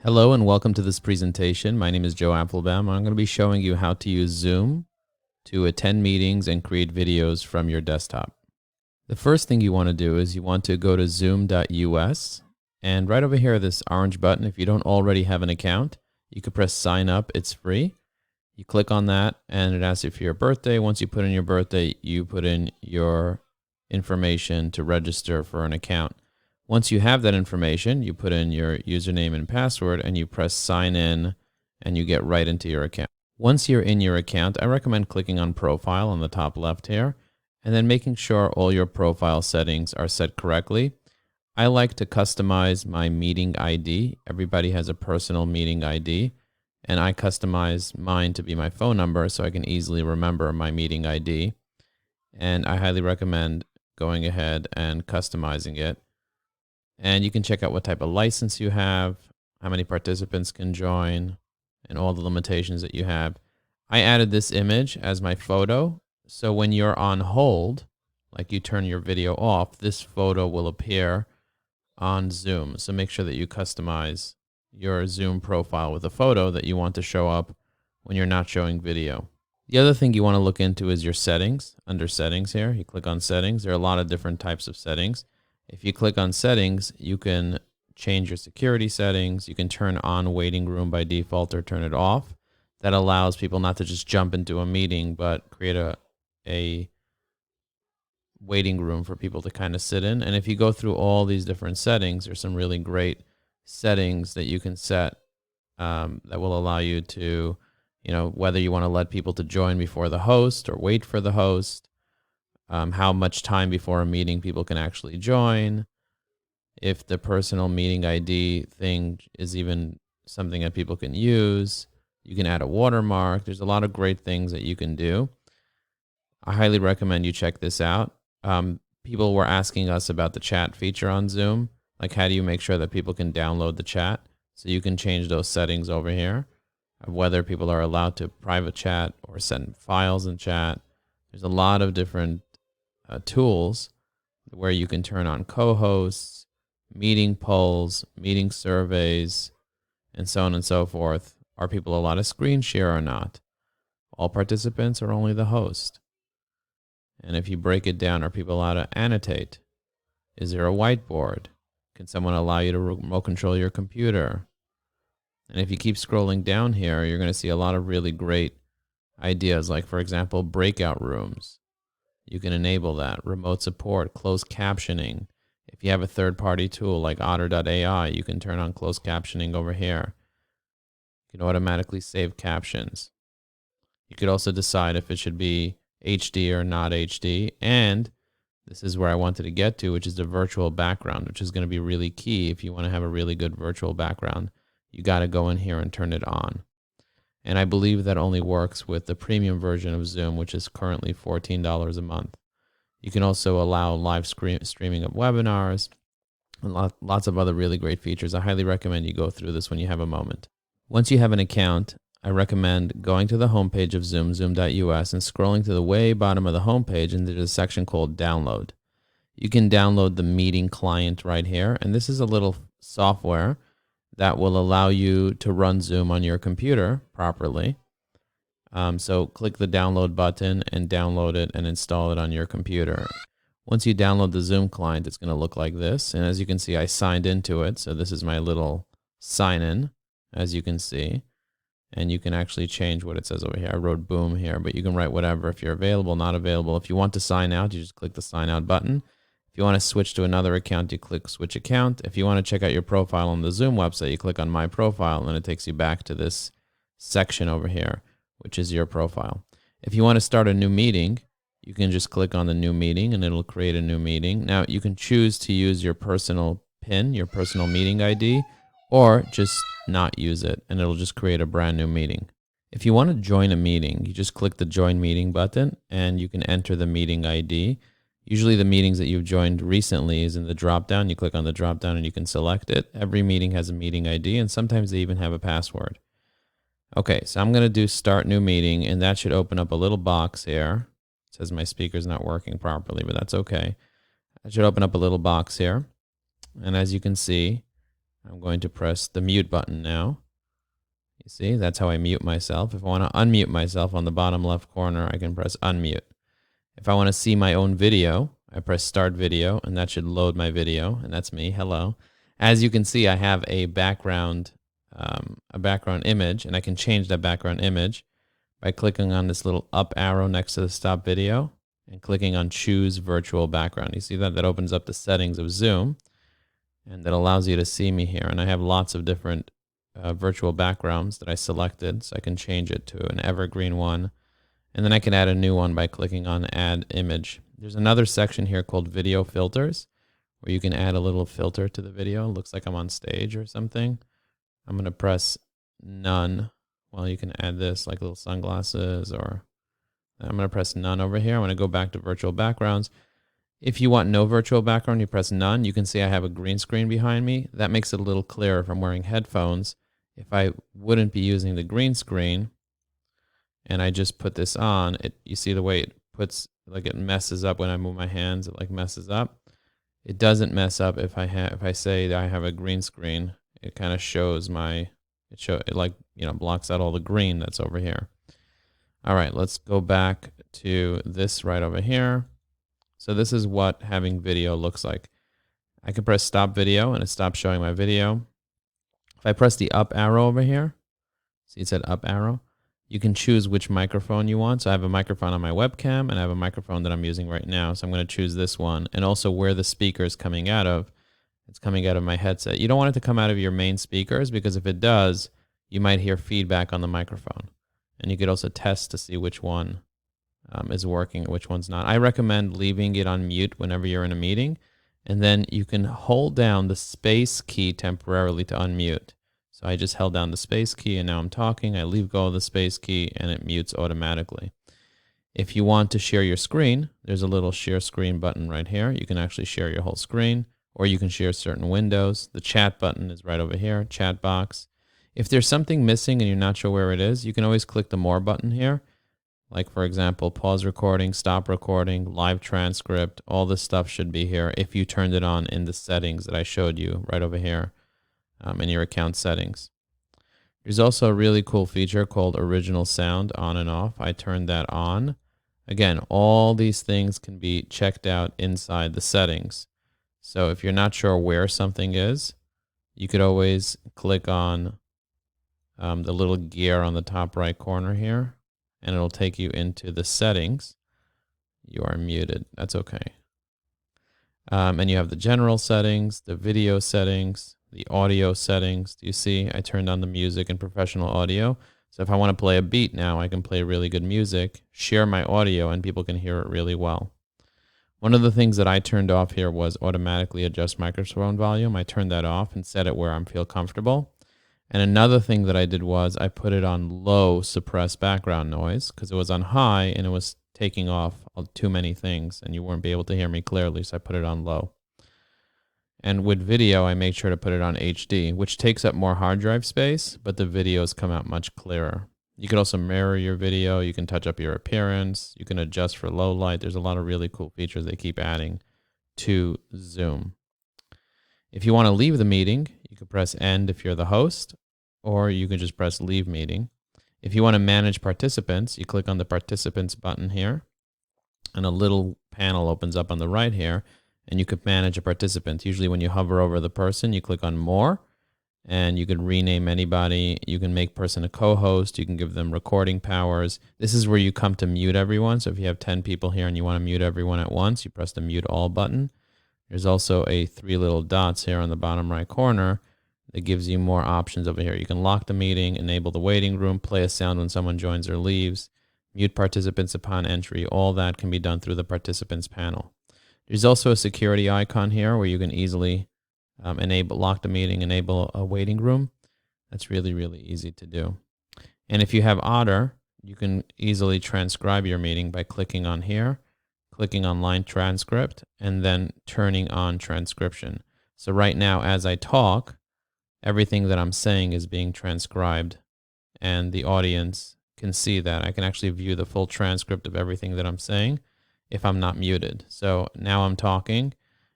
Hello and welcome to this presentation. My name is Joe Applebaum. I'm going to be showing you how to use Zoom to attend meetings and create videos from your desktop. The first thing you want to do is you want to go to zoom.us, and right over here, this orange button, if you don't already have an account, you can press sign up. It's free. You click on that and it asks you for your birthday. Once you put in your birthday, you put in your information to register for an account. Once you have that information, you put in your username and password and you press sign in and you get right into your account. Once you're in your account, I recommend clicking on profile on the top left here and then making sure all your profile settings are set correctly. I like to customize my meeting ID. Everybody has a personal meeting ID and I customize mine to be my phone number so I can easily remember my meeting ID. And I highly recommend going ahead and customizing it. And you can check out what type of license you have, how many participants can join, and all the limitations that you have. I added this image as my photo. So when you're on hold, like you turn your video off, this photo will appear on Zoom. So make sure that you customize your Zoom profile with a photo that you want to show up when you're not showing video. The other thing you want to look into is your settings. Under settings here, you click on settings. There are a lot of different types of settings. If you click on settings, you can change your security settings. You can turn on waiting room by default or turn it off. That allows people not to just jump into a meeting, but create a waiting room for people to kind of sit in. And if you go through all these different settings, there's some really great settings that you can set that will allow you to, whether you want to let people to join before the host or wait for the host, how much time before a meeting people can actually join, if the personal meeting ID thing is even something that people can use. You can add a watermark. There's a lot of great things that you can do. I highly recommend you check this out. People were asking us about the chat feature on Zoom. Like, how do you make sure that people can download the chat? So you can change those settings over here of whether people are allowed to private chat or send files in chat. There's a lot of different tools where you can turn on co-hosts, meeting polls, meeting surveys, and so on and so forth. Are people allowed to screen share or not? All participants or only the host? And if you break it down, are people allowed to annotate? Is there a whiteboard? Can someone allow you to remote control your computer? And if you keep scrolling down here, you're going to see a lot of really great ideas, like, for example, breakout rooms. You can enable that. Remote support, closed captioning. If you have a third-party tool like otter.ai, you can turn on closed captioning over here. You can automatically save captions. You could also decide if it should be HD or not HD. And this is where I wanted to get to, which is the virtual background, which is going to be really key. If you want to have a really good virtual background, you got to go in here and turn it on. And I believe that only works with the premium version of Zoom, which is currently $14 a month. You can also allow live streaming of webinars and lots of other really great features. I highly recommend you go through this when you have a moment. Once you have an account, I recommend going to the homepage of Zoom, zoom.us, and scrolling to the way bottom of the homepage, and there's a section called Download. You can download the meeting client right here, and this is a little software that will allow you to run Zoom on your computer properly. So click the download button and download it and install it on your computer. Once you download the Zoom client, it's going to look like this. And as you can see, I signed into it. So this is my little sign in, as you can see. And you can actually change what it says over here. I wrote boom here, but you can write whatever if you're available, not available. If you want to sign out, you just click the sign out button. If you want to switch to another account, you click switch account. If you want to check out your profile on the Zoom website, you click on my profile and it takes you back to this section over here, which is your profile. If you want to start a new meeting, you can just click on the new meeting and it'll create a new meeting. Now you can choose to use your personal PIN, your personal meeting ID, or just not use it and it'll just create a brand new meeting. If you want to join a meeting, you just click the join meeting button and you can enter the meeting ID. Usually the meetings that you've joined recently is in the drop down. You click on the drop down and you can select it. Every meeting has a meeting ID and sometimes they even have a password. Okay, so I'm going to do start new meeting and that should open up a little box here. It says my speaker's not working properly, but that's okay. That should open up a little box here. And as you can see, I'm going to press the mute button now. You see, that's how I mute myself. If I want to unmute myself on the bottom left corner, I can press unmute. If I want to see my own video, I press start video, and that should load my video, and that's me. Hello. As you can see, I have a background image, and I can change that background image by clicking on this little up arrow next to the stop video and clicking on choose virtual background. You see that? That opens up the settings of Zoom, and that allows you to see me here. And I have lots of different virtual backgrounds that I selected, so I can change it to an evergreen one. And then I can add a new one by clicking on add image. There's another section here called video filters, where you can add a little filter to the video. It looks like I'm on stage or something. I'm going to press none. Well, you can add this like little sunglasses, or I'm going to press none over here. I'm going to go back to virtual backgrounds. If you want no virtual background, you press none. You can see I have a green screen behind me. That makes it a little clearer if I'm wearing headphones. If I wouldn't be using the green screen and I just put this on, you see the way it puts, like it messes up when I move my hands, it like messes up. It doesn't mess up if I say that I have a green screen. It kind of shows it like, blocks out all the green that's over here. All right, let's go back to this right over here. So this is what having video looks like. I can press stop video and it stops showing my video. If I press the up arrow over here, see it said up arrow, you can choose which microphone you want. So I have a microphone on my webcam and I have a microphone that I'm using right now. So I'm going to choose this one, and also where the speaker is coming out of. It's coming out of my headset. You don't want it to come out of your main speakers, because if it does, you might hear feedback on the microphone. And you could also test to see which one is working and which one's not. I recommend leaving it on mute whenever you're in a meeting, and then you can hold down the space key temporarily to unmute. So I just held down the space key and now I'm talking. I leave go of the space key and it mutes automatically. If you want to share your screen, there's a little share screen button right here. You can actually share your whole screen, or you can share certain windows. The chat button is right over here, chat box. If there's something missing and you're not sure where it is, you can always click the more button here. Like, for example, pause recording, stop recording, live transcript, all this stuff should be here if you turned it on in the settings that I showed you right over here in your account settings. There's also a really cool feature called original sound on and off. I turned that on. Again, all these things can be checked out inside the settings. So if you're not sure where something is, you could always click on the little gear on the top right corner here, and it'll take you into the settings. You are muted. That's okay. And you have the general settings, the video settings, the audio settings. Do you see? I turned on the music and professional audio. So if I want to play a beat now, I can play really good music, share my audio, and people can hear it really well. One of the things that I turned off here was automatically adjust microphone volume. I turned that off and set it where I feel comfortable. And another thing that I did was I put it on low suppress background noise, because it was on high and it was taking off too many things and you wouldn't be able to hear me clearly. So I put it on low. And with video, I made sure to put it on HD, which takes up more hard drive space, but the videos come out much clearer. You can also mirror your video. You can touch up your appearance. You can adjust for low light. There's a lot of really cool features they keep adding to Zoom. If you want to leave the meeting, you can press end if you're the host, or you can just press leave meeting. If you want to manage participants, you click on the participants button here, and a little panel opens up on the right here, and you could manage a participant. Usually when you hover over the person, you click on more, and you can rename anybody. You can make person a co-host. You can give them recording powers. This is where you come to mute everyone. So if you have 10 people here and you want to mute everyone at once, you press the mute all button. There's also a 3 little dots here on the bottom right corner that gives you more options over here. You can lock the meeting, enable the waiting room, play a sound when someone joins or leaves, mute participants upon entry. All that can be done through the participants panel. There's also a security icon here where you can easily lock the meeting, enable a waiting room. That's really, really easy to do. And if you have Otter, you can easily transcribe your meeting by clicking on here, clicking on line transcript, and then turning on transcription. So right now, as I talk, everything that I'm saying is being transcribed, and the audience can see that. I can actually view the full transcript of everything that I'm saying if I'm not muted. So now I'm talking,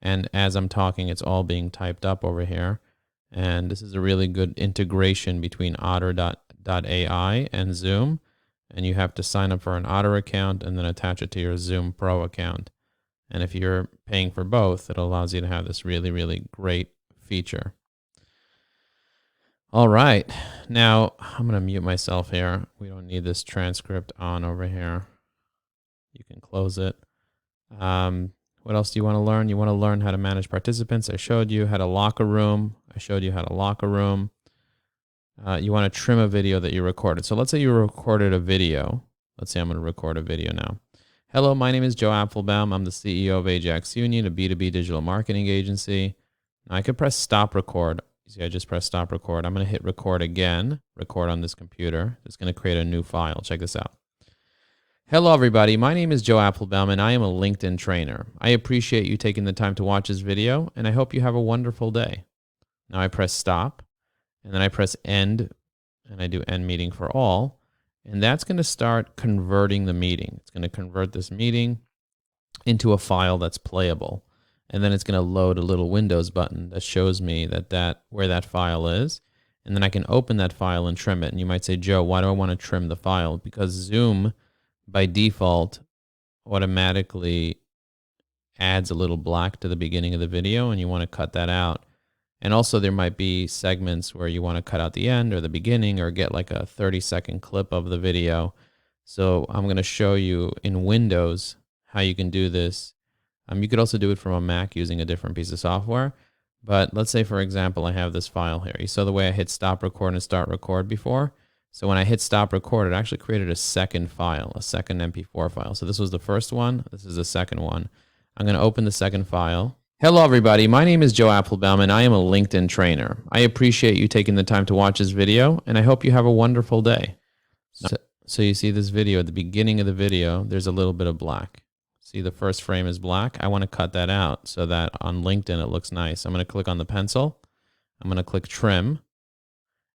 and as I'm talking, it's all being typed up over here. And this is a really good integration between Otter.ai and Zoom. And you have to sign up for an Otter account and then attach it to your Zoom Pro account. And if you're paying for both, it allows you to have this really, really great feature. All right. Now, I'm going to mute myself here. We don't need this transcript on over here. You can close it. What else do you want to learn? You want to learn how to manage participants. I showed you how to lock a room. You want to trim a video that you recorded. So let's say you recorded a video. Let's say I'm going to record a video now. Hello, my name is Joe Apfelbaum. I'm the CEO of Ajax Union, a B2B digital marketing agency. Now I could press stop record. See, I just pressed stop record. I'm going to hit record again, record on this computer. It's going to create a new file. Check this out. Hello, everybody. My name is Joe Apfelbaum, and I am a LinkedIn trainer. I appreciate you taking the time to watch this video, and I hope you have a wonderful day. Now I press stop, and then I press end, and I do end meeting for all. And that's going to start converting the meeting. It's going to convert this meeting into a file that's playable. And then it's going to load a little Windows button that shows me where that file is. And then I can open that file and trim it. And you might say, Joe, why do I want to trim the file? Because Zoom, by default, automatically adds a little black to the beginning of the video, and you want to cut that out. And also there might be segments where you want to cut out the end or the beginning or get like a 30-second clip of the video. So I'm going to show you in Windows how you can do this. You could also do it from a Mac using a different piece of software. But let's say, for example, I have this file here. You saw the way I hit stop record and start record before? So when I hit stop record, it actually created a second file, a second MP4 file. So this was the first one. This is the second one. I'm going to open the second file. Hello, everybody. My name is Joe Apfelbaum, and I am a LinkedIn trainer. I appreciate you taking the time to watch this video, and I hope you have a wonderful day. So you see this video, at the beginning of the video, there's a little bit of black. See, the first frame is black. I want to cut that out so that on LinkedIn it looks nice. I'm going to click on the pencil. I'm going to click trim,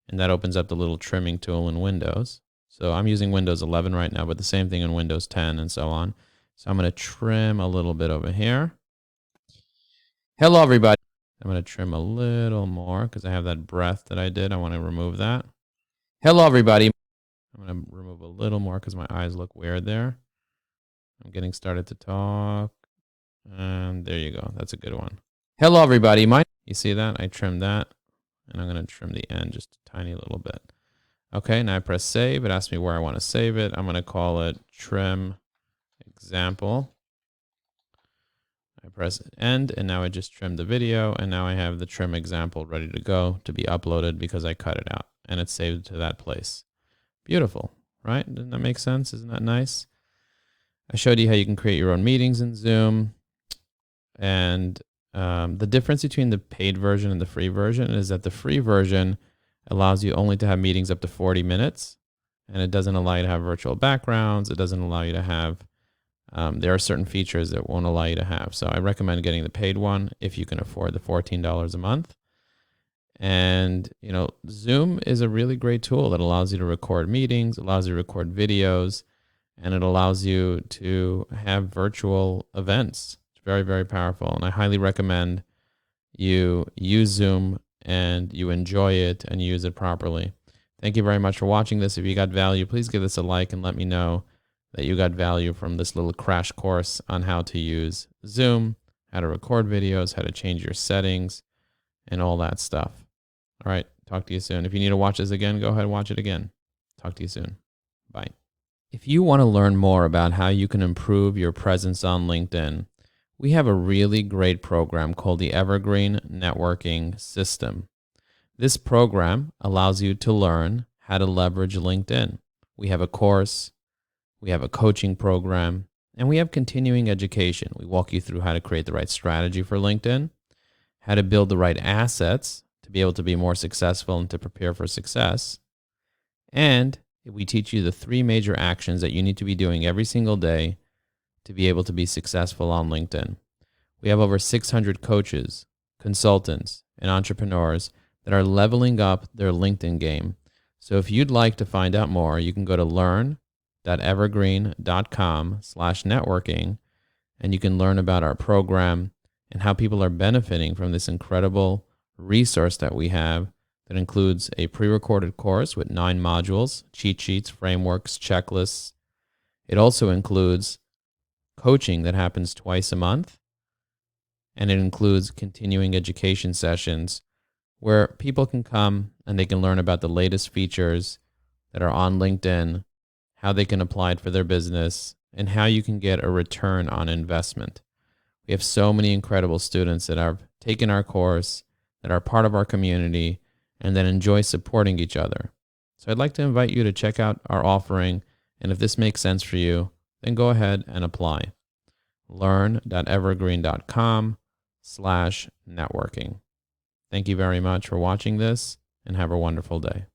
and that opens up the little trimming tool in Windows. So I'm using Windows 11 right now, but the same thing in Windows 10 and so on. So I'm going to trim a little bit over here. Hello, everybody. I'm going to trim a little more because I have that breath that I did. I want to remove that. Hello, everybody. I'm going to remove a little more because my eyes look weird there. I'm getting started to talk. And there you go. That's a good one. Hello, everybody. You see that? I trimmed that. And I'm going to trim the end just a tiny little bit. Okay, now I press save. It asks me where I want to save it. I'm going to call it trim example. I press end, and now I just trimmed the video, and now I have the trim example ready to go to be uploaded because I cut it out, and it's saved to that place. Beautiful, right? Doesn't that make sense? Isn't that nice? I showed you how you can create your own meetings in Zoom, and the difference between the paid version and the free version is that the free version allows you only to have meetings up to 40 minutes, and it doesn't allow you to have virtual backgrounds. It doesn't allow you to have there are certain features that won't allow you to have. So I recommend getting the paid one if you can afford the $14 a month. And, you know, Zoom is a really great tool that allows you to record meetings, allows you to record videos, and it allows you to have virtual events. It's very, very powerful. And I highly recommend you use Zoom and you enjoy it and use it properly. Thank you very much for watching this. If you got value, please give this a like and let me know that you got value from this little crash course on how to use Zoom, how to record videos, how to change your settings, and all that stuff. All right, talk to you soon. If you need to watch this again, go ahead and watch it again. Talk to you soon. Bye. If you want to learn more about how you can improve your presence on LinkedIn, we have a really great program called the Evyrgreen Networking System. This program allows you to learn how to leverage LinkedIn. We have a course, we have a coaching program, and we have continuing education. We walk you through how to create the right strategy for LinkedIn, how to build the right assets to be able to be more successful and to prepare for success. And we teach you the 3 major actions that you need to be doing every single day to be able to be successful on LinkedIn. We have over 600 coaches, consultants, and entrepreneurs that are leveling up their LinkedIn game. So if you'd like to find out more, you can go to learn.evergreen.com/networking, and you can learn about our program and how people are benefiting from this incredible resource that we have that includes a pre-recorded course with 9 modules, cheat sheets, frameworks, checklists. It also includes coaching that happens twice a month, and it includes continuing education sessions where people can come and they can learn about the latest features that are on LinkedIn, how they can apply it for their business, and how you can get a return on investment. We have so many incredible students that have taken our course, that are part of our community, and that enjoy supporting each other. So I'd like to invite you to check out our offering, and if this makes sense for you, then go ahead and apply. learn.evergreen.com/networking. Thank you very much for watching this, and have a wonderful day.